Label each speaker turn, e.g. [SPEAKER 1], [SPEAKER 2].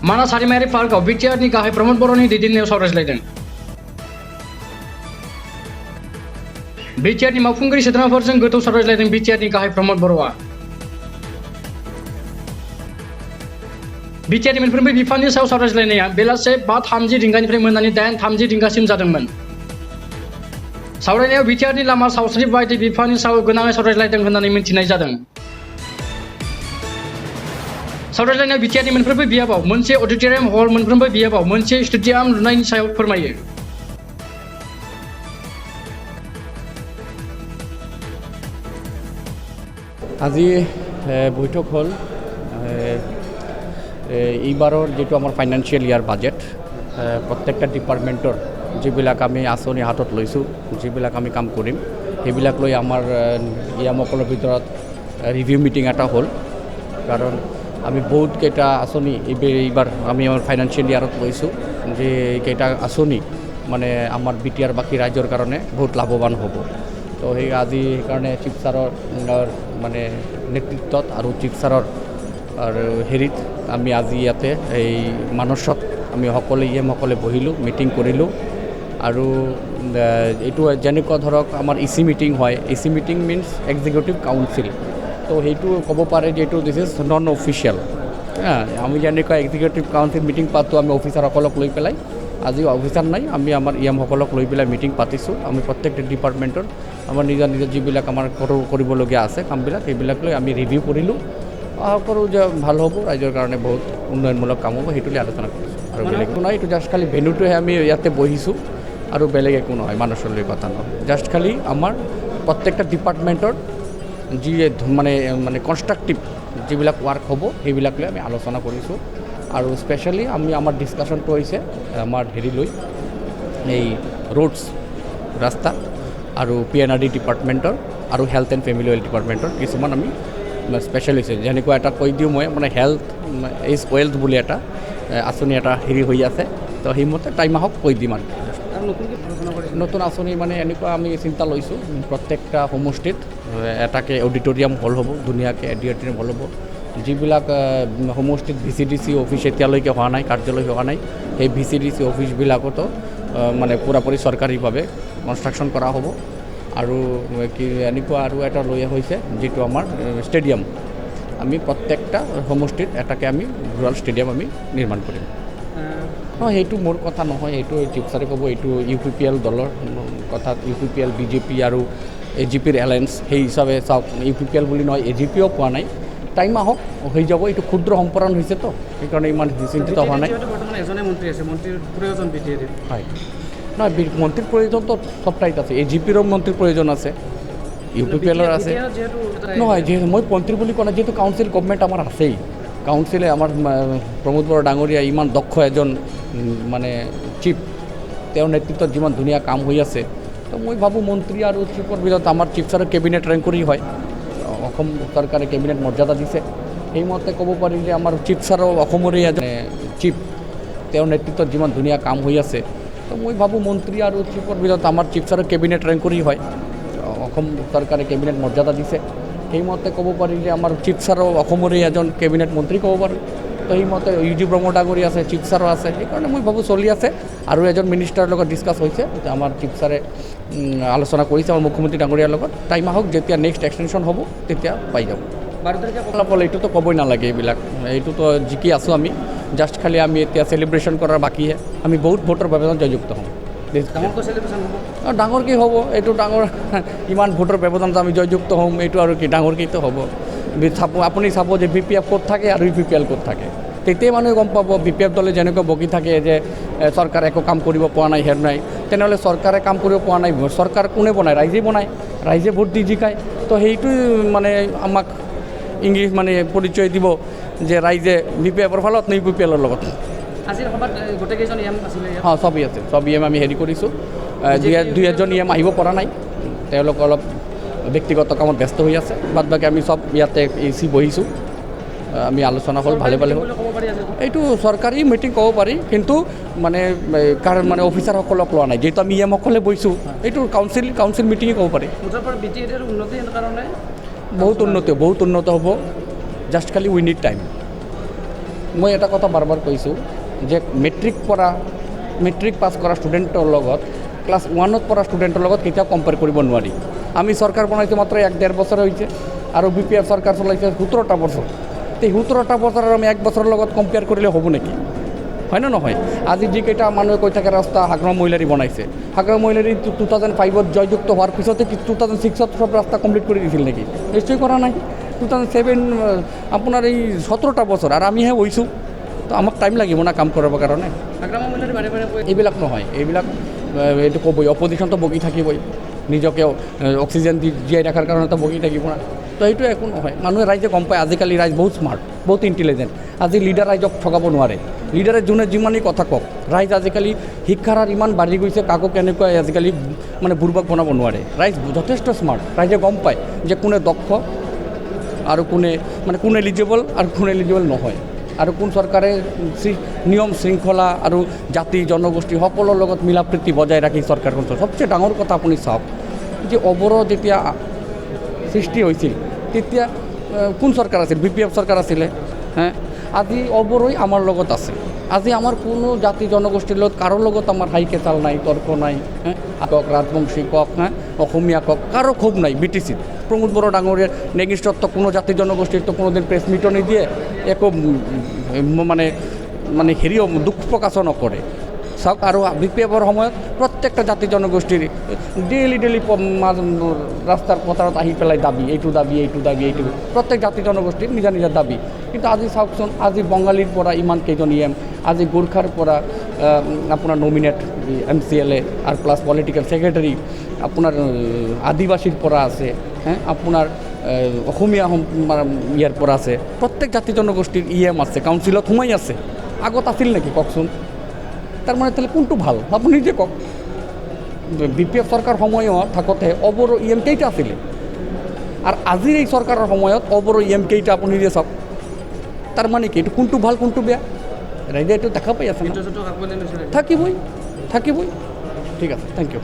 [SPEAKER 1] मानास हारिमायारि पार्कआव बिटिआरनि गाहाय प्रमद बर'नि दैदेननायाव सावरायज्लायदों। बिटिआरनि मावफुंगिरि सोद्रोमाफोरजों गोथौ सावरायज्लायदों बिटिआरनि गाहाय प्रमद बर'आ। बिटिआरनि मोनफ्रोमबो बिफाननि सायाव सावरायज्लायनाया बेलासे 5:30 रिंगानिफ्राय मोनानि 8:30 रिंगासिम जादोंमोन। सावरायनायाव बिटिआरनि लामा सावस्रि बायदि बिफाननि सायाव गोनाङै सावरायज्लायदों होननानै मिथिनाय जादों। सावरायज्लायनायाव बिटिआरनि मोनफ्रोमबो बियाबाव मोनसे अडिटोरियाम हल, मोनफ्रोमबो बियाबाव मोनसे स्टेडियाम लुनायनि सायाव फोरमायो।
[SPEAKER 2] আজি বৈঠক হল এইবাৰৰ যেটো আমাৰ ফাইনান্সিয়েল ইয়াৰ বাজেট প্ৰত্যেকটা ডিপাৰ্টমেণ্টৰ যিবিলাক আমি আঁচনি হাতত লৈছোঁ, যিবিলাক আমি কাম কৰিম, সেইবিলাক লৈ আমাৰ ইয়ামসকলৰ ভিতৰত ৰিভিউ মিটিং এটা হ'ল। কাৰণ আমি বহুত কেইটা আঁচনি এইবাৰ আমি আমাৰ ফাইনান্সিয়েল ইয়াৰত লৈছোঁ, যে কেইটা আঁচনি মানে আমাৰ বিটিআৰ বাকী ৰাজ্যৰ কাৰণে বহুত লাভৱান হ'ব। তো আজি সেইকাৰণে চিফ ছাৰৰ মানে নেতৃত্বত আৰু চিফ ছাৰৰ হেৰিত আমি আজি ইয়াতে এই মানসত আমি সকলে বহিলোঁ, মিটিং কৰিলোঁ। আৰু এইটো যেনেকুৱা ধৰক আমাৰ ইচি মিটিং হয়, itchy meeting means executive council. তো সেইটো ক'ব পাৰে যে এইটো দিছ ইজ নন অফিচিয়েল। আমি যেনেকুৱা এক্সিকিউটিভ কাউন্সিল মিটিং পাতোঁ আমি অফিচাৰসকলক লৈ পেলাই, আজি অফিচাৰ নাই, আমি আমাৰ ইএমসকলক লৈ পেলাই মিটিং পাতিছোঁ। আমি প্ৰত্যেকটা ডিপাৰ্টমেণ্টৰ আমাৰ নিজৰ যিবিলাক আমাৰ কৰিবলগীয়া আছে কামবিলাক, সেইবিলাক লৈ আমি ৰিভিউ কৰিলোঁ। আশা কৰোঁ যে ভাল হ'ব, ৰাইজৰ কাৰণে বহুত উন্নয়নমূলক কাম হ'ব, সেইটো লৈ আলোচনা কৰিছোঁ। আৰু বেলেগ একো নহয়, এইটো জাষ্ট খালি ভেন্যুটোহে আমি ইয়াতে বহিছোঁ, আৰু বেলেগ একো নহয়, মানসলৈ কথা নহয়। জাষ্ট খালি আমাৰ প্ৰত্যেকটা ডিপাৰ্টমেণ্টৰ যি মানে কনষ্ট্ৰাকটিভ যিবিলাক ৱাৰ্ক হ'ব, সেইবিলাক লৈ আমি আলোচনা কৰিছোঁ। আৰু স্পেচিয়েলি আমাৰ ডিছকাশ্যনটো হৈছে আমাৰ হেৰি লৈ এই ৰোডছ ৰাস্তা আৰু PNRD ডিপাৰ্টমেণ্টৰ আৰু হেল্থ এণ্ড ফেমিলি ৱেল ডিপাৰ্টমেণ্টৰ কিছুমান আমি স্পেচিয়েল হৈছে। যেনেকুৱা এটা কৈ দিওঁ মই, মানে হেল্থ ইজ ৱেল্থ বুলি এটা আঁচনি এটা হেৰি হৈ আছে। তো সেইমতে টাইম আহক কৈ দিম। আৰু নতুন আঁচনি মানে এনেকুৱা আমি চিন্তা লৈছোঁ, প্ৰত্যেকটা সমষ্টিত এটাকে অডিটৰিয়াম হল হ'ব, ধুনীয়াকৈ অডিটৰিয়াম হল হ'ব। যিবিলাক সমষ্টিত VCDC অফিচ এতিয়ালৈকে হোৱা নাই, কাৰ্যালয় হোৱা নাই, সেই VCDC অফিচবিলাকতো মানে পূৰাপূৰি চৰকাৰীভাৱে কনষ্ট্ৰাকশ্যন কৰা হ'ব। আৰু কি এনেকুৱা আৰু এটা লৈ হৈছে যিটো আমাৰ ষ্টেডিয়াম, আমি প্ৰত্যেকটা সমষ্টিত এটাকে আমি ৰুৰাল ষ্টেডিয়াম আমি নিৰ্মাণ কৰিম। সেইটো মোৰ কথা নহয়, এইটো চিফ ছাৰে ক'ব, এইটো UPPL দলৰ কথা। UPPL BJP আৰু AGPৰ এলায়েন্স, সেই হিচাপে চাওক, UPPL বুলি নহয়, AGPও পোৱা নাই। টাইম আহক, হৈ যাব। এইটো ক্ষুদ্ৰ সম্প্ৰসাৰণ হৈছে, তো সেইকাৰণে ইমান চিন্তিত হোৱা নাই। হয়, নহয়, মন্ত্ৰীৰ প্ৰয়োজনতো চব ঠাইত আছে। AGPৰো মন্ত্ৰীৰ প্ৰয়োজন আছে, UPPLৰ আছে। নহয়, যিহেতু মই মন্ত্ৰী বুলি কোৱা নাই, যিহেতু কাউন্সিল গভমেণ্ট আমাৰ আছেই। কাউন্সিলে আমাৰ প্ৰমোদ বৰা ডাঙৰীয়া ইমান দক্ষ এজন মানে চিফ, তেওঁৰ নেতৃত্বত যিমান ধুনীয়া কাম হৈ আছে, তো মই ভাবোঁ মন্ত্ৰী আৰু চিফৰ ভিতৰত আমাৰ চিফ ছাৰৰ কেবিনেট ৰেংক কৰি হয়। অসম চৰকাৰে কেবিনেট মৰ্যাদা দিছে, সেইমতে ক'ব পাৰি যে আমাৰ চিফ ছাৰো অসমৰে এজন চিফ, তেওঁৰ নেতৃত্বত যিমান ধুনীয়া কাম হৈ আছে, তো মই ভাবোঁ মন্ত্ৰী আৰু চিফৰ ভিতৰত আমাৰ চিফ ছাৰৰ কেবিনেট ৰেংক কৰি হয়। অসম চৰকাৰে কেবিনেট মৰ্যাদা দিছে, সেইমতে ক'ব পাৰি যে আমাৰ চিফ ছাৰো অসমৰে এজন কেবিনেট মন্ত্ৰী ক'ব পাৰোঁ। তো সেইমতে UG ব্ৰহ্ম ডাঙৰী আছে, চিফ ছাৰো আছে, সেইকাৰণে মই ভাবোঁ চলি আছে। আৰু এজন মিনিষ্টাৰৰ লগত ডিছকাছ হৈছে, আমাৰ চিফ ছাৰে আলোচনা কৰিছে আমাৰ মুখ্যমন্ত্ৰী ডাঙৰীয়াৰ লগত। টাইম আহক, যেতিয়া নেক্সট এক্সটেনশ্যন হ'ব তেতিয়া পাই যাব। ফলাফল এইটোতো ক'বই নালাগে, এইবিলাক এইটোতো জিকি আছোঁ আমি। জাষ্ট খালি আমি এতিয়া চেলিব্ৰেশ্যন কৰাৰ বাকীহে। আমি বহুত ভোটৰ ব্যৱধান জয়যুক্ত হ'ম। ডাঙৰকৈ হ'ব, এইটো ডাঙৰ ইমান ভোটৰ ব্যৱধানত আমি জয়যুক্ত হ'ম, এইটো আৰু কি ডাঙৰকৈতো হ'ব। আপুনি চাব যে BPF ক'ত থাকে আৰু UPPL ক'ত থাকে, তেতিয়াই মানুহে গম পাব। BPF দলে যেনেকৈ বকি থাকে যে চৰকাৰে একো কাম কৰিব পৰা নাই, হেৰ নাই, তেনেহ'লে চৰকাৰে কাম কৰিব পৰা নাই, চৰকাৰ কোনে বনায়? ৰাইজে বনায়, ৰাইজে ভোট দি জিকায়। তো সেইটো মানে আমাক ইংলিছ মানে পৰিচয় দিব যে ৰাইজে BPFৰ ফালত নে UPPLৰ লগত।
[SPEAKER 3] আজিৰ সভাত গোটেইকেইজন EM আছিলে?
[SPEAKER 2] চবেই আছে, চব EM আমি হেৰি কৰিছোঁ। দুই এজন EM আহিব পৰা নাই, তেওঁলোক অলপ ব্যক্তিগত কামত ব্যস্ত হৈ আছে। বাদ বাকী আমি চব ইয়াতে এচি বহিছোঁ, আমি আলোচনা হ'ল, ভালে ভালে হ'ল। এইটো চৰকাৰী মিটিং ক'ব পাৰি, কিন্তু মানে মানে অফিচাৰসকলক লোৱা নাই, যিহেতু আমি EMসকলে বহিছোঁ। এইটো কাউন্সিল মিটিঙে ক'ব পাৰি। বহুত উন্নত হ'ব, জাষ্ট খালি উই নিড টাইম। মই এটা কথা বাৰবাৰ কৈছোঁ যে মেট্ৰিক পাছ কৰা ষ্টুডেণ্টৰ লগত ক্লাছ 1ত পঢ়া ষ্টুডেণ্টৰ লগত কেতিয়াও কম্পেয়াৰ কৰিব নোৱাৰি। আমি চৰকাৰ বনাইছোঁ মাত্ৰ 1-1.5 বছৰ হৈছে আৰু BPF চৰকাৰ চলাইছে 17টা বছৰ। এই 17টা বছৰ আৰু আমি 1 বছৰৰ লগত কম্পেয়াৰ কৰিলে হ'ব নেকি? হয় নে নহয়? আজি যিকেইটা মানুহে কৈ থাকে ৰাস্তা হাগ্ৰা মহিলাৰী বনাইছে, হাগ্ৰা মহিলাৰী 2005ত জয়যুক্ত হোৱাৰ পিছতে 2006ত সব ৰাস্তা কমপ্লিট কৰি দিছিল নেকি? নিশ্চয় কৰা নাই। 2007 আপোনাৰ এই 17টা বছৰ আৰু আমিহে হৈছোঁ, তো আমাক টাইম লাগিব না কাম কৰিবৰ কাৰণে।
[SPEAKER 3] আগ্ৰামা মহিলাৰী বাৰে বাৰে কৈ
[SPEAKER 2] এইবিলাক নহয়, এইবিলাক এইটো ক'বই, অপজিশ্যনটো বগি থাকিবই, নিজকে অক্সিজেন জীয়াই ৰখাৰ কাৰণেতো বগি থাকিব না। তো এইটো একো নহয়, মানুহে ৰাইজে গম পায় আজিকালি ৰাইজ বহুত স্মাৰ্ট, বহুত ইণ্টেলিজেণ্ট। আজি লিডাৰ ৰাইজক ঠগাব নোৱাৰে। লিডাৰে যোনে যিমানেই কথা কওক, ৰাইজ আজিকালি শিক্ষাৰ হাৰ ইমান বাঢ়ি গৈছে, কাকো কেনেকৈ আজিকালি মানে বুৰ্বক বনাব নোৱাৰে। ৰাইজ যথেষ্ট স্মাৰ্ট, ৰাইজে গম পায় যে কোনে দক্ষ আৰু কোনে এলিজিবল আৰু কোনে এলিজিবল নহয়, আৰু কোন চৰকাৰে নিয়ম শৃংখলা আৰু জাতি জনগোষ্ঠী সকলোৰ লগত মিলা প্ৰীতি বজাই ৰাখি চৰকাৰখন চলে। সবচে ডাঙৰ কথা আপুনি চাওক যে অবৰহ যেতিয়া সৃষ্টি হৈছিল তেতিয়া কোন চৰকাৰ আছিল? BPF চৰকাৰ আছিলে। আজি অবৰই আমাৰ লগত আছে। আজি আমাৰ কোনো জাতি জনগোষ্ঠীৰ লগত কাৰো লগত আমাৰ হাই কেচাল নাই, তৰ্ক নাই। কক ৰাজবংশী কক, অসমীয়া কক, কাৰো ক্ষোভ নাই। BTCত প্ৰমোদ বড়ো ডাঙৰীয়াৰ নেগিষ্টত কোনো জাতি জনগোষ্ঠীৰ তো কোনোদিন প্ৰেছ মিটও নিদিয়ে, একো মানে হেৰিও দুখ প্ৰকাশো নকৰে। চাওক, আৰু BPFৰ সময়ত প্ৰত্যেকটা জাতি জনগোষ্ঠীৰ ডেইলি ৰাস্তাৰ পথাৰত আহি পেলাই দাবী, এইটো দাবী, এইটো দাবী, এইটো প্ৰত্যেক জাতি জনগোষ্ঠীৰ নিজা নিজা দাবী। কিন্তু আজি চাওকচোন, আজি বঙালীৰ পৰা ইমান কেইজন EM, আজি গোৰ্খাৰ পৰা আপোনাৰ নমিনেট MCLA আৰু প্লাছ পলিটিকেল ছেক্ৰেটাৰী, আপোনাৰ আদিবাসীৰ পৰা আছে, আপোনাৰ অসমীয়া ইয়াৰ পৰা আছে, প্ৰত্যেক জাতি জনগোষ্ঠীৰ EM আছে, কাউন্সিলত সোমাই আছে। আগত আছিল নেকি কওকচোন? তাৰমানে তাহলে কোনটো ভাল আপুনি নিজে কওক। BPF চৰকাৰ সময়ত থাকোঁতে অবৰো EM কেইটা আছিলে, আৰু আজিৰ এই চৰকাৰৰ সময়ত অবৰো EM কেইটা আপুনি নিজে চাওক। তাৰমানে কি, এইটো কোনটো ভাল কোনটো বেয়া ৰাইজে এইটো দেখা পাই আছে না? থাকিবই। ঠিক আছে, থেংক ইউ।